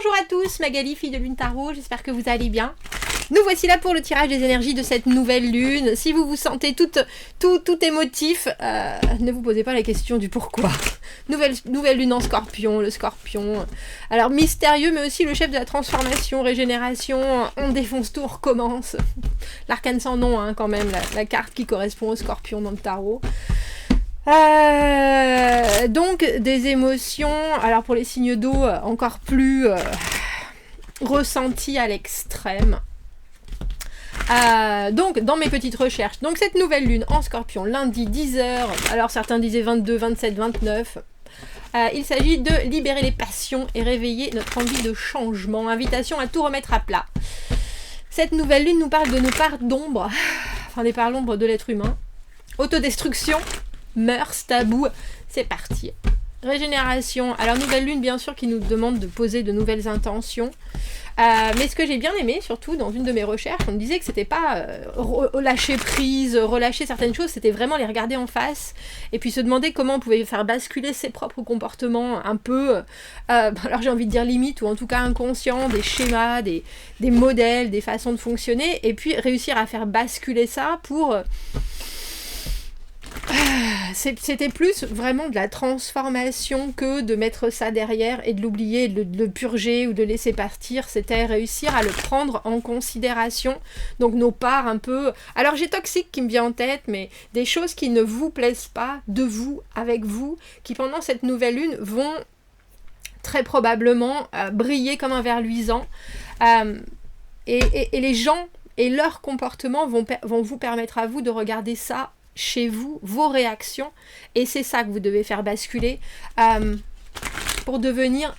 Bonjour à tous, Magali, fille de Lune Tarot, j'espère que vous allez bien. Nous voici là pour le tirage des énergies de cette nouvelle lune. Si vous vous sentez tout émotif, ne vous posez pas la question du pourquoi. Nouvelle lune en scorpion, le scorpion. Alors mystérieux, mais aussi le chef de la transformation, régénération, on défonce tout, on recommence. L'arcane sans nom, hein, quand même, la carte qui correspond au scorpion dans le tarot. Donc des émotions, alors pour les signes d'eau, encore plus ressenties à l'extrême. Donc dans mes petites recherches, donc cette nouvelle lune en scorpion, lundi 10h, alors certains disaient 22, 27, 29, il s'agit de libérer les passions et réveiller notre envie de changement, invitation à tout remettre à plat. Cette nouvelle lune nous parle de nos parts d'ombre, enfin des parts d'ombre de l'être humain, autodestruction, mœurs, tabous, c'est parti. Régénération, alors nouvelle lune bien sûr qui nous demande de poser de nouvelles intentions. Mais ce que j'ai bien aimé, surtout dans une de mes recherches, on me disait que c'était pas lâcher prise, relâcher certaines choses, c'était vraiment les regarder en face et puis se demander comment on pouvait faire basculer ses propres comportements un peu, alors j'ai envie de dire limite ou en tout cas inconscients, des schémas, des modèles, des façons de fonctionner et puis réussir à faire basculer ça pour... C'était plus vraiment de la transformation que de mettre ça derrière et de l'oublier, de le purger ou de laisser partir. C'était réussir à le prendre en considération. Donc nos parts un peu... Alors j'ai toxique qui me vient en tête, mais des choses qui ne vous plaisent pas, de vous, avec vous, qui pendant cette nouvelle lune vont très probablement briller comme un ver luisant. Et les gens et leurs comportements vont vous permettre à vous de regarder ça chez vous, vos réactions, et c'est ça que vous devez faire basculer pour devenir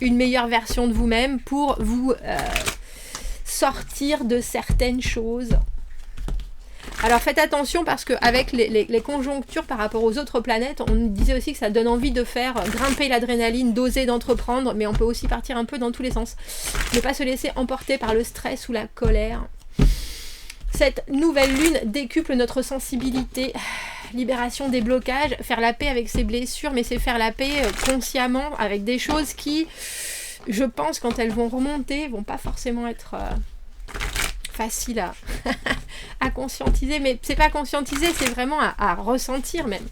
une meilleure version de vous-même, pour vous sortir de certaines choses. Alors faites attention parce qu'avec les conjonctures par rapport aux autres planètes, on nous disait aussi que ça donne envie de faire grimper l'adrénaline, d'oser, d'entreprendre, mais on peut aussi partir un peu dans tous les sens. Ne pas se laisser emporter par le stress ou la colère. Cette nouvelle lune décuple notre sensibilité, libération des blocages, faire la paix avec ses blessures, mais c'est faire la paix consciemment avec des choses qui, je pense, quand elles vont remonter, vont pas forcément être faciles à conscientiser, mais c'est pas conscientiser, c'est vraiment à ressentir même.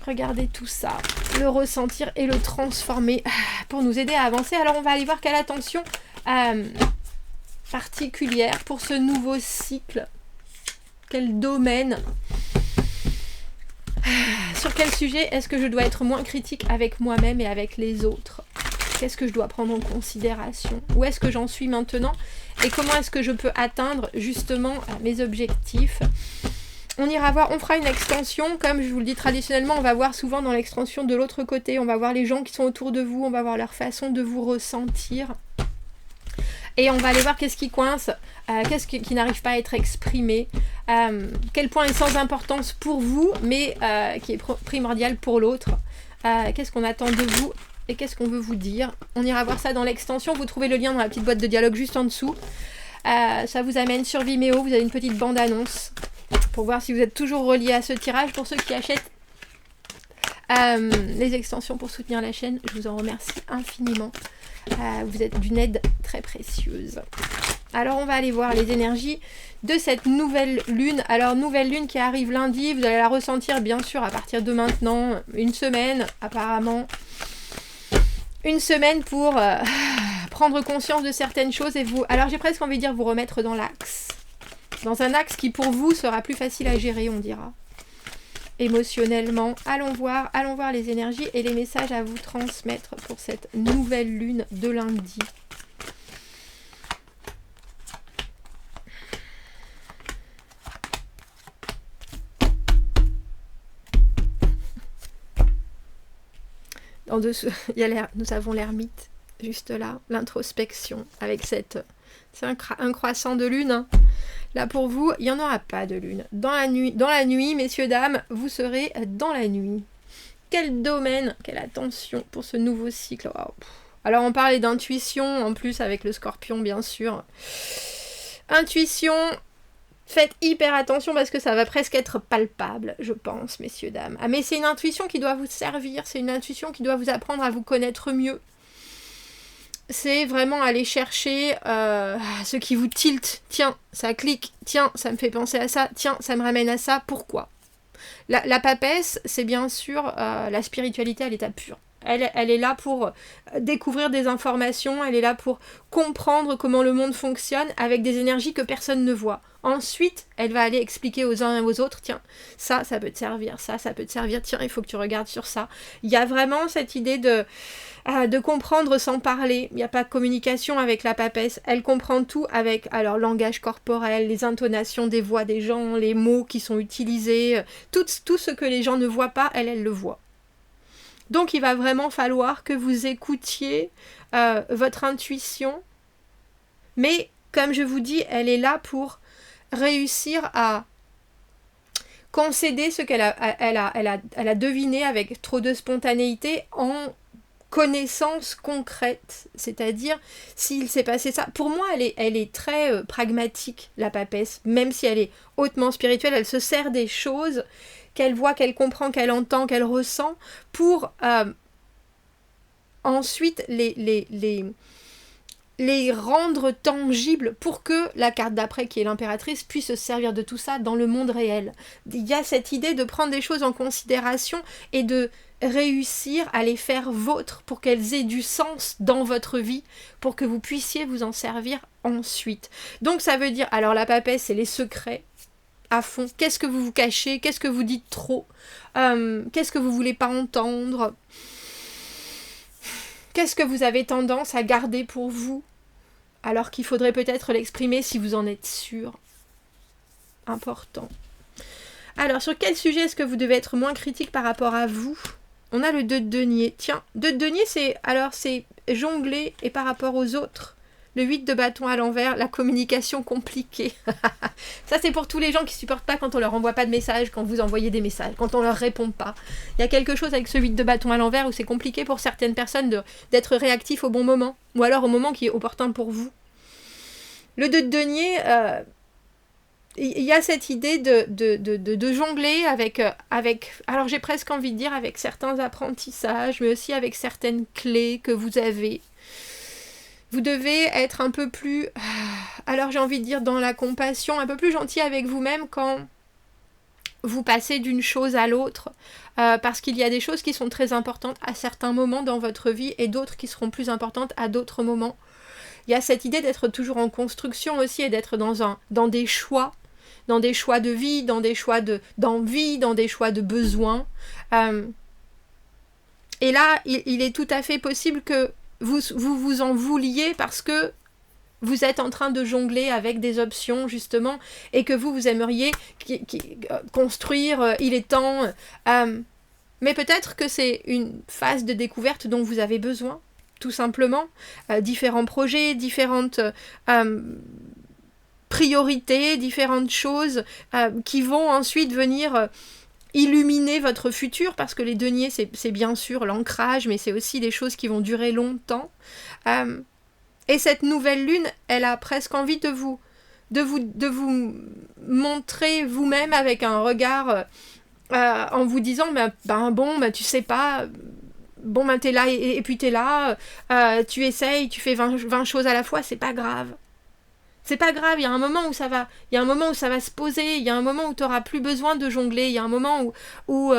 Regardez tout ça, le ressentir et le transformer pour nous aider à avancer. Alors on va aller voir quelle attention... particulière pour ce nouveau cycle, quel domaine, sur quel sujet est-ce que je dois être moins critique avec moi-même et avec les autres, qu'est-ce que je dois prendre en considération, où est-ce que j'en suis maintenant et comment est-ce que je peux atteindre justement mes objectifs. On ira voir, on fera une extension, comme je vous le dis traditionnellement, on va voir souvent dans l'extension de l'autre côté, on va voir les gens qui sont autour de vous, on va voir leur façon de vous ressentir. Et on va aller voir qu'est-ce qui coince, qu'est-ce qui n'arrive pas à être exprimé, quel point est sans importance pour vous, mais qui est primordial pour l'autre, qu'est-ce qu'on attend de vous et qu'est-ce qu'on veut vous dire. On ira voir ça dans l'extension, vous trouvez le lien dans la petite boîte de dialogue juste en dessous. Ça vous amène sur Vimeo, vous avez une petite bande-annonce pour voir si vous êtes toujours relié à ce tirage. Pour ceux qui achètent les extensions pour soutenir la chaîne, je vous en remercie infiniment. Vous êtes d'une aide très précieuse. Alors on va aller voir les énergies de cette nouvelle lune. Alors nouvelle lune qui arrive lundi, vous allez la ressentir bien sûr à partir de maintenant, une semaine apparemment. Une semaine pour prendre conscience de certaines choses et vous... Alors j'ai presque envie de dire vous remettre dans l'axe. Dans un axe qui pour vous sera plus facile à gérer, on dira. Émotionnellement, allons voir les énergies et les messages à vous transmettre pour cette nouvelle lune de lundi. En dessous, nous avons l'ermite, juste là, l'introspection, avec cette... C'est un croissant de lune, hein. Là pour vous, il n'y en aura pas de lune. Dans la nuit, messieurs, dames, vous serez dans la nuit. Quel domaine, quelle attention pour ce nouveau cycle. Wow. Alors on parlait d'intuition, en plus avec le scorpion bien sûr. Intuition, faites hyper attention parce que ça va presque être palpable, je pense, messieurs, dames. Ah mais c'est une intuition qui doit vous servir, c'est une intuition qui doit vous apprendre à vous connaître mieux. c'est vraiment aller chercher ce qui vous tilte. Tiens, ça clique. Tiens, ça me fait penser à ça. Tiens, ça me ramène à ça. Pourquoi ? La papesse, c'est bien sûr la spiritualité à l'état pur. Elle est là pour découvrir des informations, elle est là pour comprendre comment le monde fonctionne avec des énergies que personne ne voit. Ensuite, elle va aller expliquer aux uns et aux autres, tiens, ça peut te servir, ça peut te servir, tiens, il faut que tu regardes sur ça. Il y a vraiment cette idée de comprendre sans parler. Il n'y a pas de communication avec la papesse. Elle comprend tout avec alors langage corporel, les intonations des voix des gens, les mots qui sont utilisés, tout ce que les gens ne voient pas, elle le voit. Donc il va vraiment falloir que vous écoutiez votre intuition. Mais comme je vous dis, elle est là pour réussir à concéder ce qu'elle a deviné avec trop de spontanéité en connaissance concrète, c'est-à-dire s'il s'est passé ça. Pour moi, elle est très pragmatique, la papesse, même si elle est hautement spirituelle, elle se sert des choses qu'elle voit, qu'elle comprend, qu'elle entend, qu'elle ressent, pour ensuite les rendre tangibles pour que la carte d'après, qui est l'impératrice, puisse se servir de tout ça dans le monde réel. Il y a cette idée de prendre des choses en considération et de réussir à les faire vôtres pour qu'elles aient du sens dans votre vie, pour que vous puissiez vous en servir ensuite. Donc ça veut dire, alors la papesse, c'est les secrets à fond. Qu'est-ce que vous vous cachez? Qu'est-ce que vous dites trop? Qu'est-ce que vous voulez pas entendre? Qu'est-ce que vous avez tendance à garder pour vous, alors qu'il faudrait peut-être l'exprimer si vous en êtes sûr? Important. Alors, sur quel sujet est-ce que vous devez être moins critique par rapport à vous? On a le 2 de denier. Tiens, 2 de denier, c'est jongler et par rapport aux autres. Le 8 de bâton à l'envers, la communication compliquée. Ça, c'est pour tous les gens qui supportent pas quand on leur envoie pas de messages, quand vous envoyez des messages, quand on leur répond pas. Il y a quelque chose avec ce 8 de bâton à l'envers où c'est compliqué pour certaines personnes d'être réactif au bon moment, ou alors au moment qui est opportun pour vous. Le 2 de denier, il y a cette idée de jongler avec, alors j'ai presque envie de dire avec certains apprentissages, mais aussi avec certaines clés que vous avez. Vous devez être un peu plus, alors j'ai envie de dire dans la compassion, un peu plus gentil avec vous-même quand vous passez d'une chose à l'autre, parce qu'il y a des choses qui sont très importantes à certains moments dans votre vie et d'autres qui seront plus importantes à d'autres moments. Il y a cette idée d'être toujours en construction aussi et d'être dans des choix de vie, dans des choix d'envie, dans des choix de besoins. Et là, il est tout à fait possible que vous en vouliez parce que vous êtes en train de jongler avec des options justement et que vous aimeriez construire, il est temps. Mais peut-être que c'est une phase de découverte dont vous avez besoin, tout simplement. Différents projets, différentes priorités, différentes choses qui vont ensuite venir illuminer votre futur, parce que les deniers, c'est bien sûr l'ancrage, mais c'est aussi des choses qui vont durer longtemps. Et cette nouvelle lune, elle a presque envie de vous montrer vous-même avec un regard en vous disant, tu sais pas, t'es là et puis t'es là, tu essayes, tu fais 20 choses à la fois, c'est pas grave. C'est pas grave, il y a un moment où ça va se poser, il y a un moment où tu n'auras plus besoin de jongler, il y a un moment où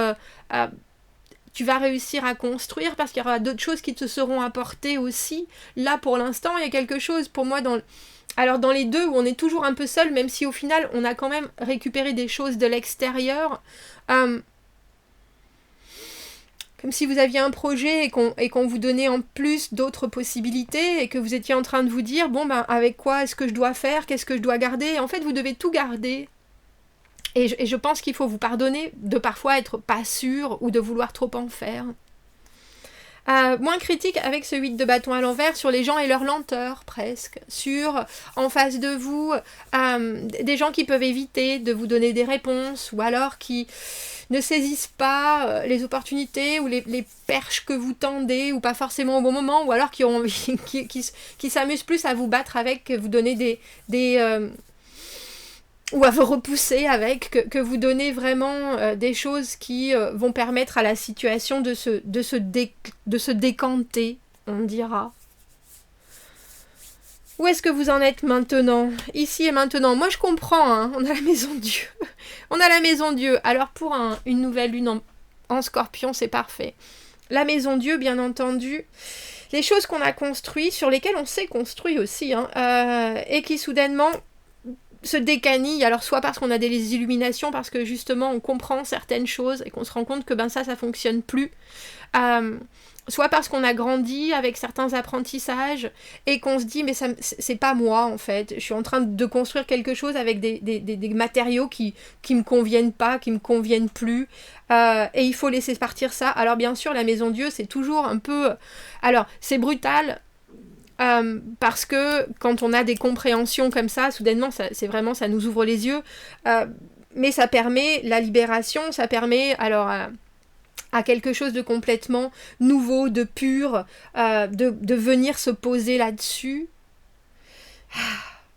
tu vas réussir à construire parce qu'il y aura d'autres choses qui te seront apportées aussi. Là, pour l'instant, il y a quelque chose pour moi dans les deux où on est toujours un peu seul, même si au final, on a quand même récupéré des choses de l'extérieur. Comme si vous aviez un projet et qu'on vous donnait en plus d'autres possibilités et que vous étiez en train de vous dire, avec quoi est-ce que je dois faire, qu'est-ce que je dois garder? Et en fait, vous devez tout garder. Et je pense qu'il faut vous pardonner de parfois être pas sûr ou de vouloir trop en faire. Moins critique avec ce 8 de bâton à l'envers sur les gens et leur lenteur, presque. Sur, en face de vous, des gens qui peuvent éviter de vous donner des réponses ou alors qui ne saisissent pas les opportunités ou les perches que vous tendez ou pas forcément au bon moment ou alors qui s'amusent plus à vous battre avec que vous donner ou à vous repousser avec, que vous donnez vraiment des choses qui vont permettre à la situation de se décanter, on dira. Où est-ce que vous en êtes maintenant? Ici et maintenant. Moi, je comprends, hein. On a la maison Dieu. On a la maison Dieu. Alors, pour une nouvelle lune en Scorpion, c'est parfait. La maison Dieu, bien entendu. Les choses qu'on a construites, sur lesquelles on s'est construit aussi, hein, et qui soudainement se décanillent. Alors, soit parce qu'on a des illuminations, parce que justement, on comprend certaines choses et qu'on se rend compte que ça fonctionne plus. Soit parce qu'on a grandi avec certains apprentissages et qu'on se dit mais c'est pas moi en fait, je suis en train de construire quelque chose avec des matériaux qui me conviennent pas, qui me conviennent plus, et il faut laisser partir ça. Alors bien sûr la maison Dieu c'est toujours un peu, alors c'est brutal, parce que quand on a des compréhensions comme ça, soudainement c'est vraiment, ça nous ouvre les yeux, mais ça permet la libération, ça permet alors à quelque chose de complètement nouveau, de pur, de venir se poser là-dessus.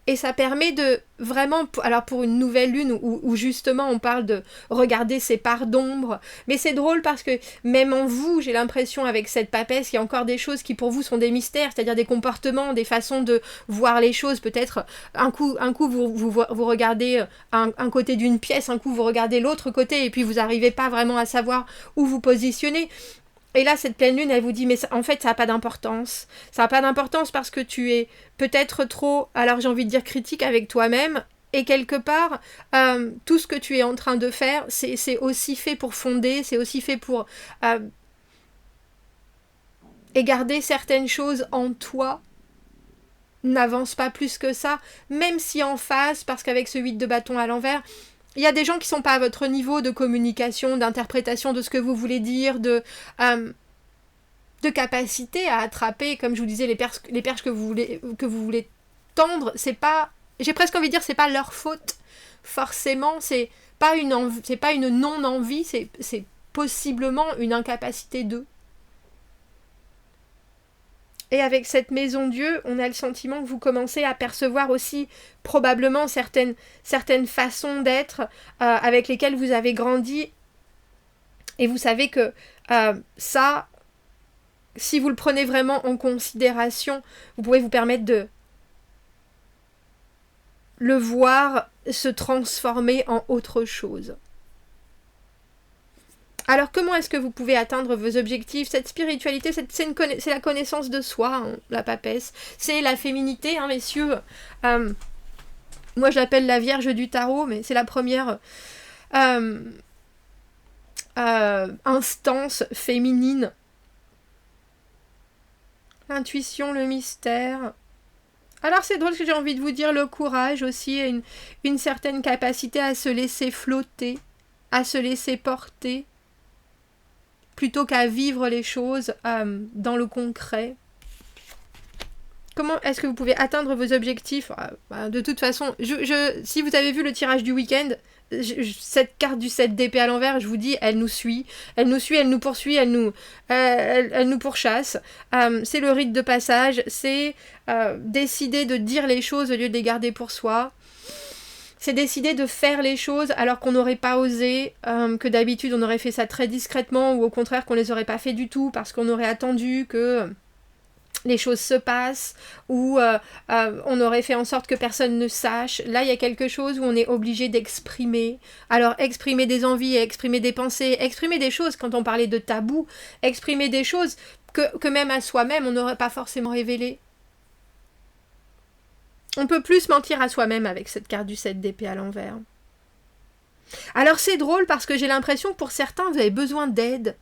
Et ça permet de vraiment, alors pour une nouvelle lune où justement on parle de regarder ses parts d'ombre, mais c'est drôle parce que même en vous, j'ai l'impression avec cette papesse, il y a encore des choses qui pour vous sont des mystères, c'est-à-dire des comportements, des façons de voir les choses, peut-être un coup vous regardez un côté d'une pièce, un coup vous regardez l'autre côté et puis vous n'arrivez pas vraiment à savoir où vous positionner. Et là, cette pleine lune, elle vous dit, mais en fait, ça n'a pas d'importance. Ça n'a pas d'importance parce que tu es peut-être trop, alors j'ai envie de dire critique avec toi-même. Et quelque part, tout ce que tu es en train de faire, c'est aussi fait pour fonder, c'est aussi fait pour et garder certaines choses en toi. N'avance pas plus que ça, même si en face, parce qu'avec ce 8 de bâton à l'envers, il y a des gens qui sont pas à votre niveau de communication, d'interprétation de ce que vous voulez dire, de capacité à attraper, comme je vous disais, les perches que vous voulez tendre. C'est pas, j'ai presque envie de dire, c'est pas leur faute. Forcément, c'est pas une non-envie, c'est possiblement une incapacité d'eux. Et avec cette maison Dieu, on a le sentiment que vous commencez à percevoir aussi probablement certaines façons d'être avec lesquelles vous avez grandi. Et vous savez que ça, si vous le prenez vraiment en considération, vous pouvez vous permettre de le voir se transformer en autre chose. Alors comment est-ce que vous pouvez atteindre vos objectifs? Cette spiritualité, c'est la connaissance de soi, hein, la papesse. C'est la féminité, hein, messieurs. Moi, je l'appelle la Vierge du Tarot, mais c'est la première instance féminine. L'intuition, le mystère. Alors c'est drôle que j'ai envie de vous dire le courage aussi, et une certaine capacité à se laisser flotter, à se laisser porter, plutôt qu'à vivre les choses dans le concret. Comment est-ce que vous pouvez atteindre vos objectifs? De toute façon, si vous avez vu le tirage du week-end, cette carte du 7 d'épée à l'envers, je vous dis, elle nous suit, elle nous poursuit, elle nous pourchasse. C'est le rite de passage, c'est décider de dire les choses au lieu de les garder pour soi. C'est décider de faire les choses alors qu'on n'aurait pas osé, que d'habitude on aurait fait ça très discrètement, ou au contraire qu'on les aurait pas fait du tout parce qu'on aurait attendu que les choses se passent, ou on aurait fait en sorte que personne ne sache. Là, il y a quelque chose où on est obligé d'exprimer. Alors, exprimer des envies, exprimer des pensées, exprimer des choses, quand on parlait de tabou, exprimer des choses que même à soi-même, on n'aurait pas forcément révélées. On peut plus mentir à soi-même avec cette carte du 7 d'épée à l'envers. Alors c'est drôle parce que j'ai l'impression que pour certains, vous avez besoin d'aide.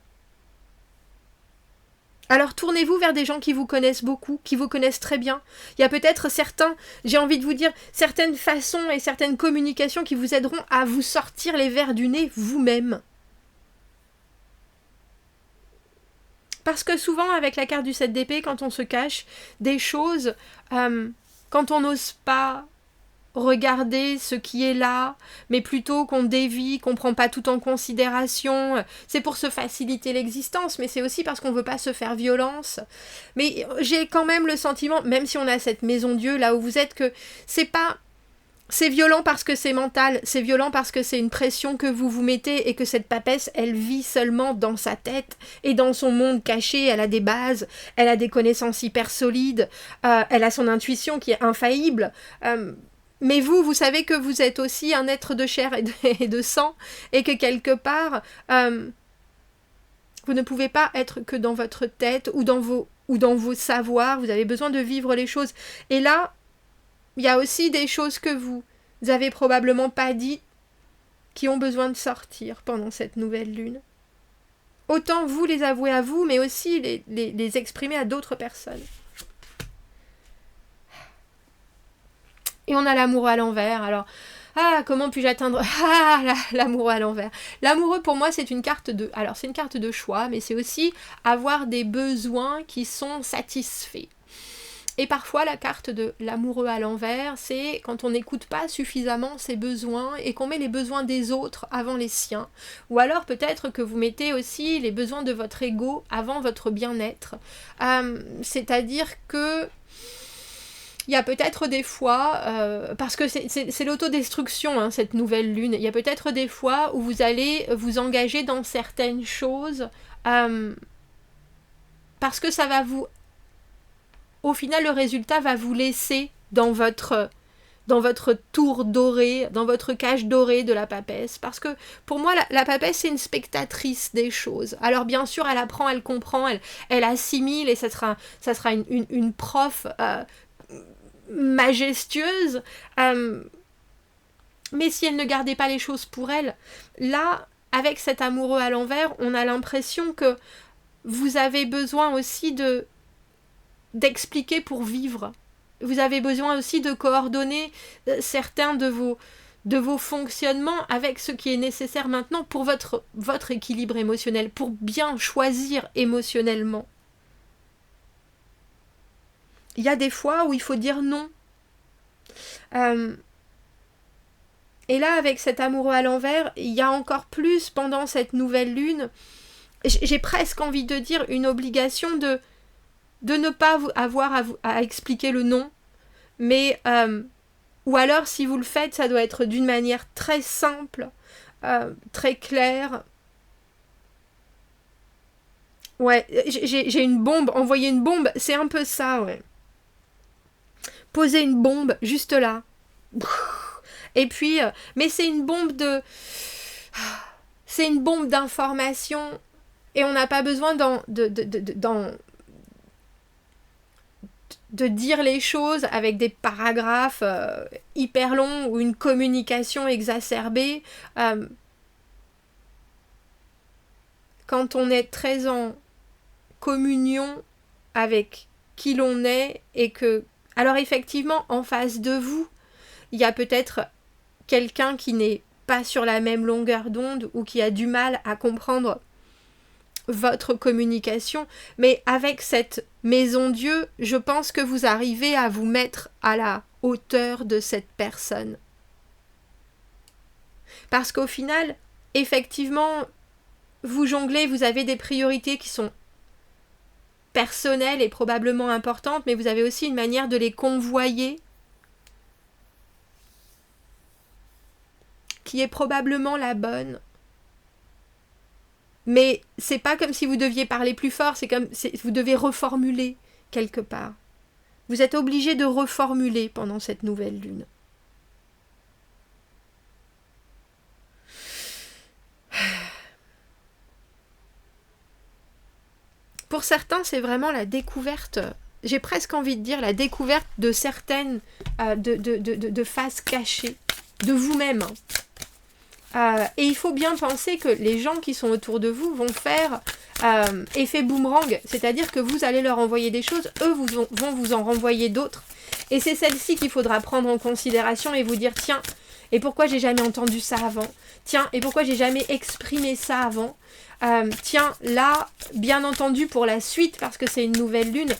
Alors tournez-vous vers des gens qui vous connaissent beaucoup, qui vous connaissent très bien. Il y a peut-être certains, j'ai envie de vous dire, certaines façons et certaines communications qui vous aideront à vous sortir les vers du nez vous-même. Parce que souvent, avec la carte du 7 d'épée, quand on se cache des choses... quand on n'ose pas regarder ce qui est là, mais plutôt qu'on dévie, qu'on ne prend pas tout en considération, c'est pour se faciliter l'existence, mais c'est aussi parce qu'on ne veut pas se faire violence. Mais j'ai quand même le sentiment, même si on a cette maison Dieu là où vous êtes, que c'est pas C'est violent parce que c'est mental, c'est violent parce que c'est une pression que vous vous mettez et que cette papesse, elle vit seulement dans sa tête et dans son monde caché. Elle a des bases, elle a des connaissances hyper solides, elle a son intuition qui est infaillible. Mais vous savez que vous êtes aussi un être de chair et de sang et que quelque part, vous ne pouvez pas être que dans votre tête ou dans vos savoirs. Vous avez besoin de vivre les choses. Et là, il y a aussi des choses que vous avez probablement pas dites qui ont besoin de sortir pendant cette nouvelle lune. Autant vous les avouer à vous, mais aussi les exprimer à d'autres personnes. Et on a l'amoureux à l'envers. Alors, comment puis-je atteindre l'amoureux à l'envers. L'amoureux, pour moi, c'est une carte de... Alors, c'est une carte de choix, mais c'est aussi avoir des besoins qui sont satisfaits. Et parfois, la carte de l'amoureux à l'envers, c'est quand on n'écoute pas suffisamment ses besoins et qu'on met les besoins des autres avant les siens. Ou alors peut-être que vous mettez aussi les besoins de votre ego avant votre bien-être. C'est-à-dire que il y a peut-être des fois, parce que c'est l'autodestruction, hein, cette nouvelle lune, il y a peut-être des fois où vous allez vous engager dans certaines choses parce que ça va vous... Au final, le résultat va vous laisser dans votre tour doré, dans votre cage dorée de la papesse. Parce que pour moi, la papesse, c'est une spectatrice des choses. Alors bien sûr, elle apprend, elle comprend, elle assimile et ça sera une prof majestueuse. Mais si elle ne gardait pas les choses pour elle, là, avec cet amoureux à l'envers, on a l'impression que vous avez besoin aussi d'expliquer pour vivre. Vous avez besoin aussi de coordonner certains de vos fonctionnements avec ce qui est nécessaire maintenant pour votre équilibre émotionnel, pour bien choisir émotionnellement. Il y a des fois où il faut dire non. Et là, avec cet amoureux à l'envers, il y a encore plus pendant cette nouvelle lune, j'ai presque envie de dire une obligation de ne pas avoir à expliquer le non, mais ou alors si vous le faites, ça doit être d'une manière très simple, très claire. Ouais, j'ai une bombe, envoyer une bombe, c'est un peu ça, ouais. Poser une bombe juste là. Et puis, mais c'est une bombe c'est une bombe d'information et on n'a pas besoin de dire les choses avec des paragraphes hyper longs ou une communication exacerbée. Quand on est très en communion avec qui l'on est et que... Alors effectivement, en face de vous, il y a peut-être quelqu'un qui n'est pas sur la même longueur d'onde ou qui a du mal à comprendre votre communication, mais avec cette maison Dieu, je pense que vous arrivez à vous mettre à la hauteur de cette personne. Parce qu'au final, effectivement, vous jonglez, vous avez des priorités qui sont personnelles et probablement importantes, mais vous avez aussi une manière de les convoyer qui est probablement la bonne. Mais c'est pas comme si vous deviez parler plus fort, vous devez reformuler quelque part. Vous êtes obligé de reformuler pendant cette nouvelle lune. Pour certains, c'est vraiment la découverte, j'ai presque envie de dire la découverte de certaines de faces cachées de vous-même. Et il faut bien penser que les gens qui sont autour de vous vont faire effet boomerang, c'est-à-dire que vous allez leur envoyer des choses, eux vont vous en renvoyer d'autres, et c'est celle-ci qu'il faudra prendre en considération et vous dire tiens, et pourquoi j'ai jamais entendu ça avant, tiens, et pourquoi j'ai jamais exprimé ça avant, tiens, là, bien entendu pour la suite, parce que c'est une nouvelle lune,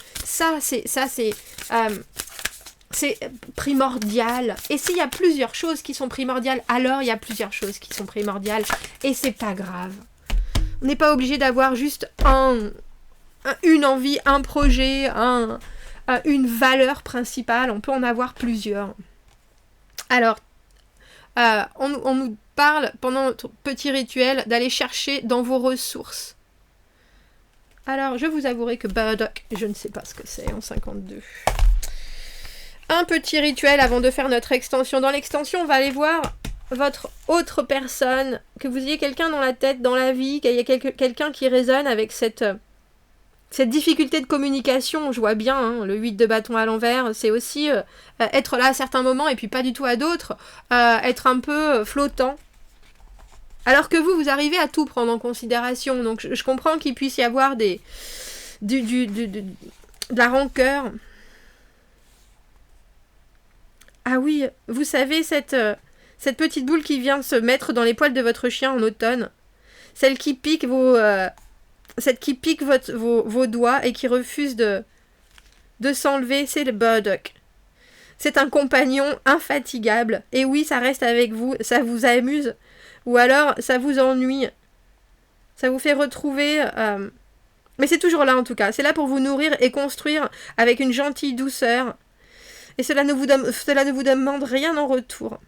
c'est primordial. Et s'il y a plusieurs choses qui sont primordiales, alors il y a plusieurs choses qui sont primordiales. Et c'est pas grave. On n'est pas obligé d'avoir juste une envie, un projet, une valeur principale. On peut en avoir plusieurs. Alors, on nous parle, pendant notre petit rituel, d'aller chercher dans vos ressources. Alors, je vous avouerai que Burdock, je ne sais pas ce que c'est en 52. Un petit rituel avant de faire notre extension. Dans l'extension, on va aller voir votre autre personne, que vous ayez quelqu'un dans la tête, dans la vie, qu'il y ait quelqu'un qui résonne avec cette difficulté de communication. Je vois bien, hein, le 8 de bâton à l'envers, c'est aussi être là à certains moments et puis pas du tout à d'autres, être un peu flottant. Alors que vous arrivez à tout prendre en considération. Donc je comprends qu'il puisse y avoir de la rancœur. Ah oui, vous savez, cette petite boule qui vient se mettre dans les poils de votre chien en automne, celle qui pique vos doigts et qui refuse de s'enlever, c'est le Burdock. C'est un compagnon infatigable. Et oui, ça reste avec vous, ça vous amuse. Ou alors, ça vous ennuie. Ça vous fait retrouver... Mais c'est toujours là, en tout cas. C'est là pour vous nourrir et construire avec une gentille douceur. Et cela ne vous demande rien en retour.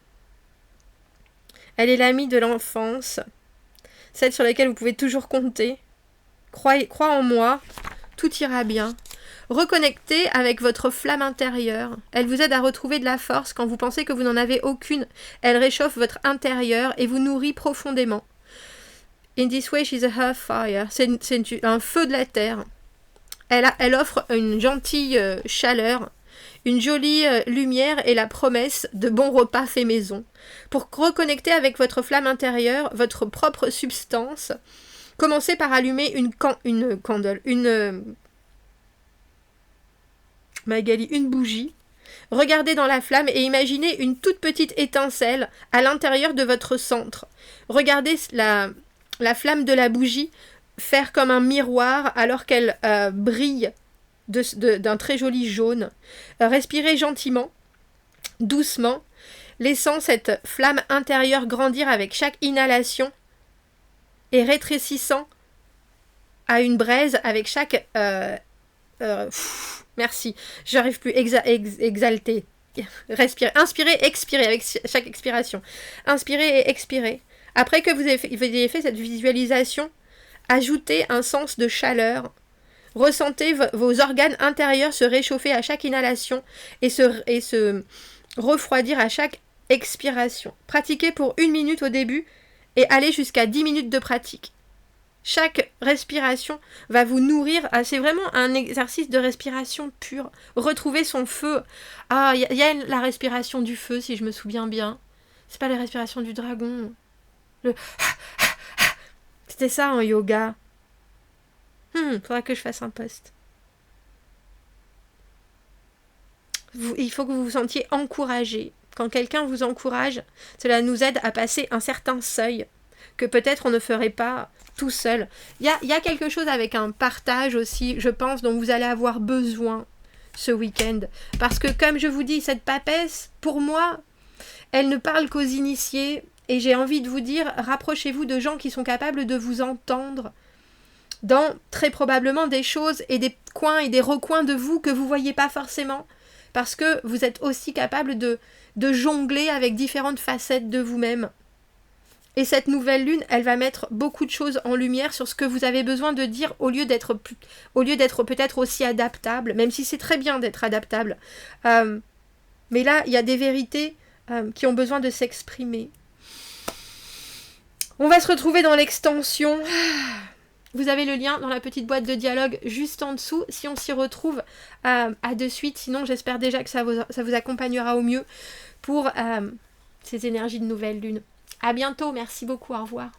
Elle est l'amie de l'enfance. Celle sur laquelle vous pouvez toujours compter. Crois en moi. Tout ira bien. Reconnectez avec votre flamme intérieure. Elle vous aide à retrouver de la force quand vous pensez que vous n'en avez aucune. Elle réchauffe votre intérieur et vous nourrit profondément. In this way, she's a earth fire. C'est un feu de la terre. Elle offre une gentille chaleur, une jolie lumière et la promesse de bons repas faits maison. Pour reconnecter avec votre flamme intérieure, votre propre substance, commencez par allumer une bougie. Regardez dans la flamme et imaginez une toute petite étincelle à l'intérieur de votre centre. Regardez la flamme de la bougie faire comme un miroir alors qu'elle brille d'un très joli jaune. Respirez gentiment, doucement, laissant cette flamme intérieure grandir avec chaque inhalation et rétrécissant à une braise avec chaque... merci, j'arrive plus, exalter. Respirez, inspirez, expirez avec chaque expiration. Inspirez et expirez. Après que vous ayez fait cette visualisation, ajoutez un sens de chaleur. Ressentez vos organes intérieurs se réchauffer à chaque inhalation et se refroidir à chaque expiration. Pratiquez pour 1 minute au début et allez jusqu'à 10 minutes de pratique. Chaque respiration va vous nourrir. C'est vraiment un exercice de respiration pure. Retrouver son feu. Ah, il y a la respiration du feu, si je me souviens bien. C'est pas la respiration du dragon. C'était ça en yoga. Faudra que je fasse un post. Il faut que vous vous sentiez encouragé. Quand quelqu'un vous encourage, cela nous aide à passer un certain seuil que peut-être on ne ferait pas tout seul. Il y a quelque chose avec un partage aussi, je pense, dont vous allez avoir besoin ce week-end. Parce que, comme je vous dis, cette papesse, pour moi, elle ne parle qu'aux initiés. Et j'ai envie de vous dire, rapprochez-vous de gens qui sont capables de vous entendre dans très probablement des choses et des coins et des recoins de vous que vous ne voyez pas forcément. Parce que vous êtes aussi capable de jongler avec différentes facettes de vous-même. Et cette nouvelle lune, elle va mettre beaucoup de choses en lumière sur ce que vous avez besoin de dire au lieu d'être peut-être aussi adaptable, même si c'est très bien d'être adaptable. Mais là, il y a des vérités qui ont besoin de s'exprimer. On va se retrouver dans l'extension. Vous avez le lien dans la petite boîte de dialogue juste en dessous. Si on s'y retrouve à de suite, sinon j'espère déjà que ça vous accompagnera au mieux pour ces énergies de nouvelle lune. À bientôt, merci beaucoup, au revoir.